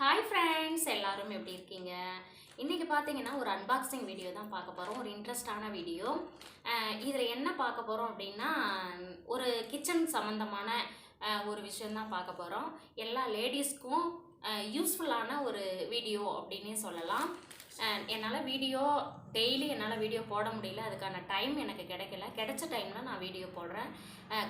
Hi friends, எல்லாரும் எப்படி இருக்கீங்க? இன்றைக்கி பார்த்தீங்கன்னா ஒரு அன்பாக்சிங் வீடியோ தான் பார்க்க போகிறோம். ஒரு இன்ட்ரெஸ்டான வீடியோ. இதில் என்ன பார்க்க போகிறோம் அப்படின்னா, ஒரு கிச்சன் சம்மந்தமான ஒரு விஷயந்தான் பார்க்க போகிறோம். எல்லா லேடிஸ்க்கும் யூஸ்ஃபுல்லான ஒரு வீடியோ அப்படின்னே சொல்லலாம். என்னால் டெய்லி என்னால் வீடியோ போட முடியல, அதுக்கான டைம் எனக்கு கிடைச்ச டைமில் நான் வீடியோ போடுறேன்.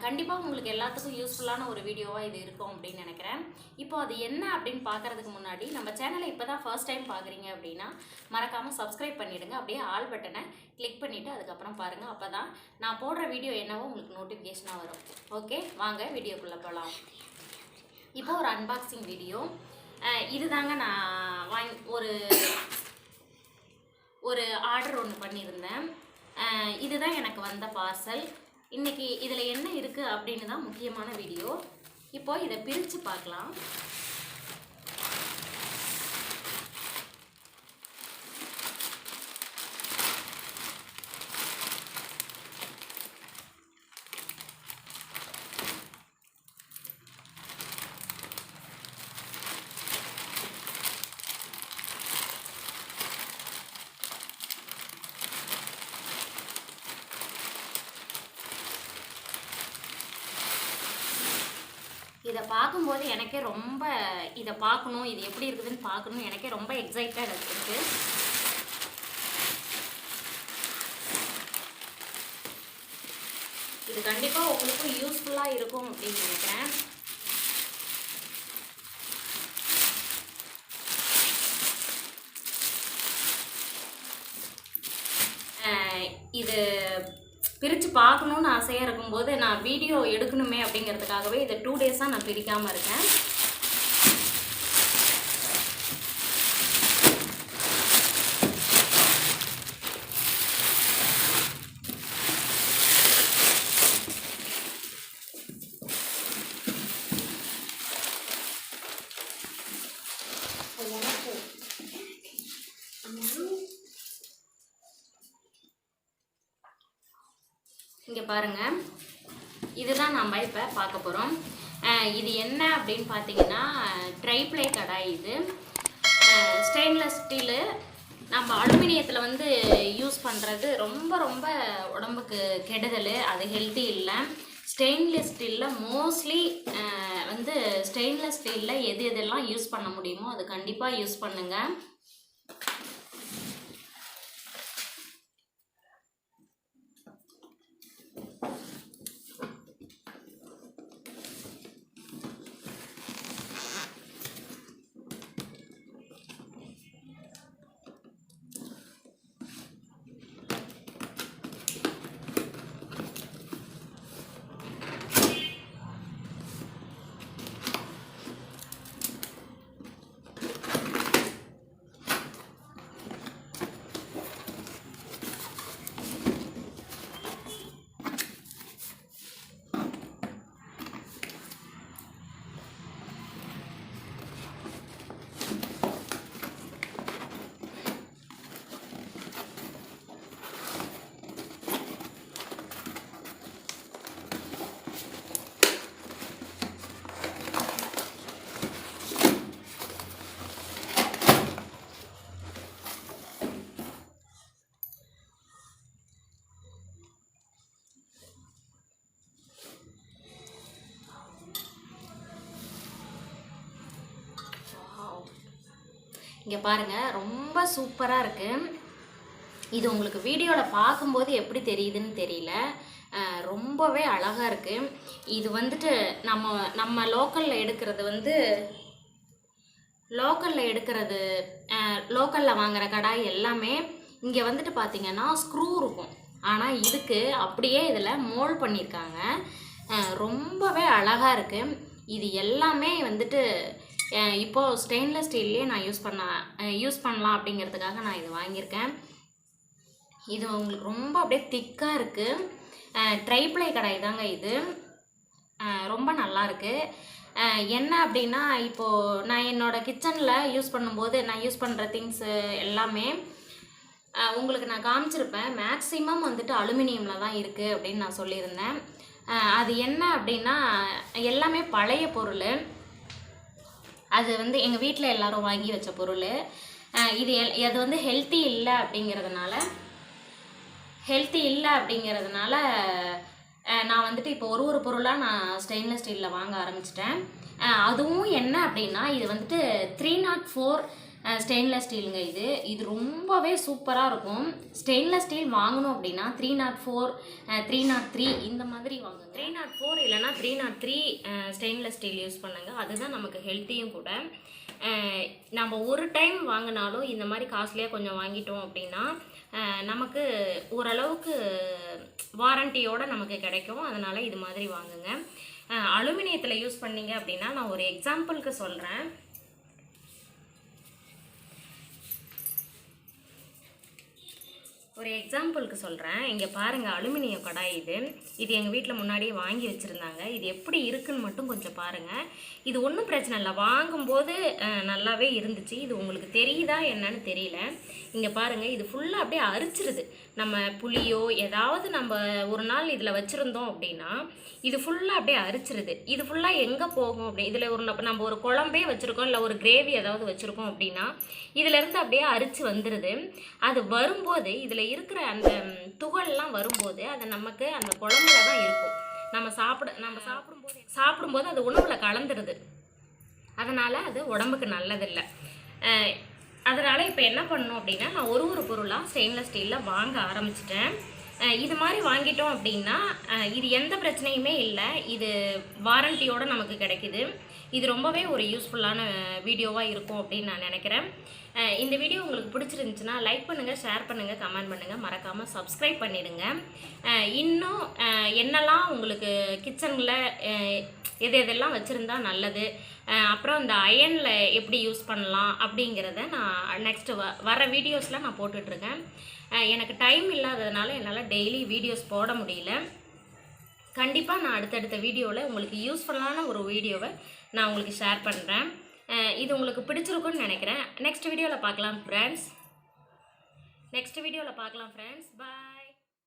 கண்டிப்பாக உங்களுக்கு எல்லாத்துக்கும் யூஸ்ஃபுல்லான ஒரு வீடியோவாக இது இருக்கும் அப்படின்னு நினைக்கிறேன். இப்போ அது என்ன அப்படின்னு பார்க்குறதுக்கு முன்னாடி நம்ம சேனலை இப்போ தான் ஃபர்ஸ்ட் டைம் பார்க்குறீங்க அப்படின்னா மறக்காமல் சப்ஸ்கிரைப் பண்ணிவிடுங்க. அப்படியே ஆல் பட்டனை கிளிக் பண்ணிவிட்டு அதுக்கப்புறம் பாருங்கள். அப்போ தான் நான் போடுற வீடியோ என்னவோ உங்களுக்கு நோட்டிஃபிகேஷனாக வரும். ஓகே, வாங்க வீடியோக்குள்ளே போகலாம். இப்போ ஒரு அன்பாக்சிங் வீடியோ. இதுதாங்க நான் ஒரு ஆர்டர் ஒன்று பண்ணியிருந்தேன். இதுதான் எனக்கு வந்த பார்சல். இன்றைக்கி இதில் என்ன இருக்குது அப்படின்னு தான் முக்கியமான வீடியோ. இப்போது இதை பிரித்து பார்க்கலாம். இதை பார்க்கும்போது எனக்கே ரொம்ப இதை பார்க்கணும், இது எப்படி இருக்குதுன்னு பார்க்கணும், எனக்கே ரொம்ப எக்ஸைட்டட் இருக்குது. இது கண்டிப்பாக உங்களுக்கும் யூஸ்ஃபுல்லாக இருக்கும் அப்படின்னு நினைக்கிறேன். இது பிரித்து பார்க்கணுன்னு ஆசையாக இருக்கும்போது நான் வீடியோ எடுக்கணுமே அப்படிங்கிறதுக்காகவே இதை 2 டேஸாக நான் பிரிக்காமல் இருக்கேன். இங்கே பாருங்கள், இதுதான் நம்ம இப்போ பார்க்க போகிறோம். இது என்ன அப்படின்னு பார்த்தீங்கன்னா, ட்ரைப்ளை கடாய். இது ஸ்டெயின்லெஸ் ஸ்டீலு. நம்ம அலுமினியத்தில் வந்து யூஸ் பண்ணுறது ரொம்ப ரொம்ப உடம்புக்கு கெடுதல், அது ஹெல்த்தி இல்லை. ஸ்டெயின்லெஸ் ஸ்டீலில் மோஸ்ட்லி வந்து ஸ்டெயின்லெஸ் ஸ்டீலில் எதெல்லாம் யூஸ் பண்ண முடியுமோ அது கண்டிப்பாக யூஸ் பண்ணுங்கள். இங்கே பாருங்கள், ரொம்ப சூப்பராக இருக்குது. இது உங்களுக்கு வீடியோவில் பார்க்கும்போது எப்படி தெரியுதுன்னு தெரியல, ரொம்பவே அழகாக இருக்குது. இது வந்துட்டு நம்ம லோக்கலில் லோக்கலில் வாங்குகிற கடாய் எல்லாமே இங்கே வந்துட்டு பார்த்திங்கன்னா ஸ்க்ரூ இருக்கும். ஆனால் இதுக்கு அப்படியே இதில் மோல்ட் பண்ணியிருக்காங்க. ரொம்பவே அழகாக இருக்குது. இது எல்லாமே வந்துட்டு இப்போது ஸ்டெயின்லெஸ் ஸ்டீல்லே நான் யூஸ் பண்ணலாம் அப்படிங்கிறதுக்காக நான் இது வாங்கியிருக்கேன். இது உங்களுக்கு ரொம்ப அப்படியே திக்காக இருக்குது. ட்ரைப்ளை கடாய் தாங்க இது. ரொம்ப நல்லாயிருக்கு. என்ன அப்படின்னா, இப்போது நான் என்னோடய கிச்சனில் யூஸ் பண்ணும்போது நான் யூஸ் பண்ணுற திங்ஸு எல்லாமே உங்களுக்கு நான் காமிச்சிருப்பேன். மேக்ஸிமம் வந்துட்டு அலுமினியமில் தான் இருக்குது அப்படின்னு நான் சொல்லியிருந்தேன். அது என்ன அப்படின்னா, எல்லாமே பழைய பொருள். அது வந்து எங்கள் வீட்டில் எல்லோரும் வாங்கி வச்ச பொருள். அது வந்து ஹெல்த்தி இல்லை அப்படிங்கிறதுனால நான் வந்துட்டு இப்போ ஒரு பொருளாக நான் ஸ்டெயின்லெஸ் ஸ்டீலில் வாங்க ஆரம்பிச்சிட்டேன். அதுவும் என்ன அப்படின்னா, இது வந்துட்டு 304 ஸ்டெயின்லெஸ் ஸ்டீலுங்க. இது ரொம்பவே சூப்பராக இருக்கும். ஸ்டெயின்லெஸ் ஸ்டீல் வாங்கணும் அப்படின்னா 304, 303 இந்த மாதிரி வாங்குங்க. 304 இல்லைனா 303 ஸ்டெயின்லெஸ் ஸ்டீல் யூஸ் பண்ணுங்க. அதுதான் நமக்கு ஹெல்த்தியும் கூட. நம்ம ஒரு டைம் வாங்கினாலும் இந்த மாதிரி காஸ்ட்லியாக கொஞ்சம் வாங்கிட்டோம் அப்படின்னா நமக்கு ஓரளவுக்கு வாரண்டியோடு நமக்கு கிடைக்கும். அதனால் இது மாதிரி வாங்குங்க. அலுமினியத்தில் யூஸ் பண்ணிங்க அப்படின்னா, நான் ஒரு எக்ஸாம்பிளுக்கு சொல்கிறேன். இங்கே பாருங்கள், அலுமினியம் கடாய் இது எங்கள் வீட்டில் முன்னாடியே வாங்கி வச்சுருந்தாங்க. இது எப்படி இருக்குன்னு மட்டும் கொஞ்சம் பாருங்கள். இது ஒன்றும் பிரச்சனை இல்லை, வாங்கும்போது நல்லாவே இருந்துச்சு. இது உங்களுக்கு தெரியுதா என்னன்னு தெரியல. இங்கே பாருங்கள், இது ஃபுல்லாக அப்படியே அரிச்சிருது. நம்ம புளியோ ஏதாவது நம்ம ஒரு நாள் இதில் வச்சுருந்தோம் அப்படின்னா இது ஃபுல்லாக அப்படியே அரிச்சிருது. இது ஃபுல்லாக எங்கே போகும் இதில் நம்ம ஒரு குழம்பே வச்சுருக்கோம், இல்லை ஒரு கிரேவி ஏதாவது வச்சுருக்கோம் அப்படின்னா இதிலேருந்து அப்படியே அரிச்சு வந்துடுது. அது வரும்போது இதில் இருக்கிற அந்த துகள்லாம் வரும்போது அது நமக்கு அந்த குழம்புல தான் இருக்கும். நம்ம சாப்பிடும்போது அது உணவில் கலந்துடுது. அதனால் அது உடம்புக்கு நல்லதில்லை. அதனால் இப்போ என்ன பண்ணணும் அப்படின்னா, நான் ஒரு பொருளாக ஸ்டெயின்லெஸ் ஸ்டீலில் வாங்க ஆரம்பிச்சிட்டேன். இது மாதிரி வாங்கிட்டோம் அப்படின்னா இது எந்த பிரச்சனையுமே இல்லை. இது வாரண்டியோடு நமக்கு கிடைக்குது. இது ரொம்பவே ஒரு யூஸ்ஃபுல்லான வீடியோவாக இருக்கும் அப்படின்னு நான் நினைக்கிறேன். இந்த வீடியோ உங்களுக்கு பிடிச்சிருந்துச்சுன்னா லைக் பண்ணுங்கள், ஷேர் பண்ணுங்கள், கமெண்ட் பண்ணுங்கள், மறக்காமல் சப்ஸ்கிரைப் பண்ணிடுங்க. இன்னும் என்னெல்லாம் உங்களுக்கு கிச்சனில் எதெல்லாம் வச்சுருந்தா நல்லது, அப்புறம் இந்த அயனில் எப்படி யூஸ் பண்ணலாம் அப்படிங்கிறத நான் நெக்ஸ்ட்டு வர வீடியோஸில் நான் போட்டுட்ருக்கேன். எனக்கு டைம் இல்லாததுனால என்னால் டெய்லி வீடியோஸ் போட முடியல. கண்டிப்பாக நான் அடுத்தடுத்த வீடியோவில் உங்களுக்கு யூஸ்ஃபுல்லான ஒரு வீடியோவை நான் உங்களுக்கு ஷேர் பண்ணுறேன். இது உங்களுக்கு பிடிச்சிருக்குன்னு நினைக்கிறேன். நெக்ஸ்ட் வீடியோவில் பார்க்கலாம் ஃப்ரெண்ட்ஸ். பாய்.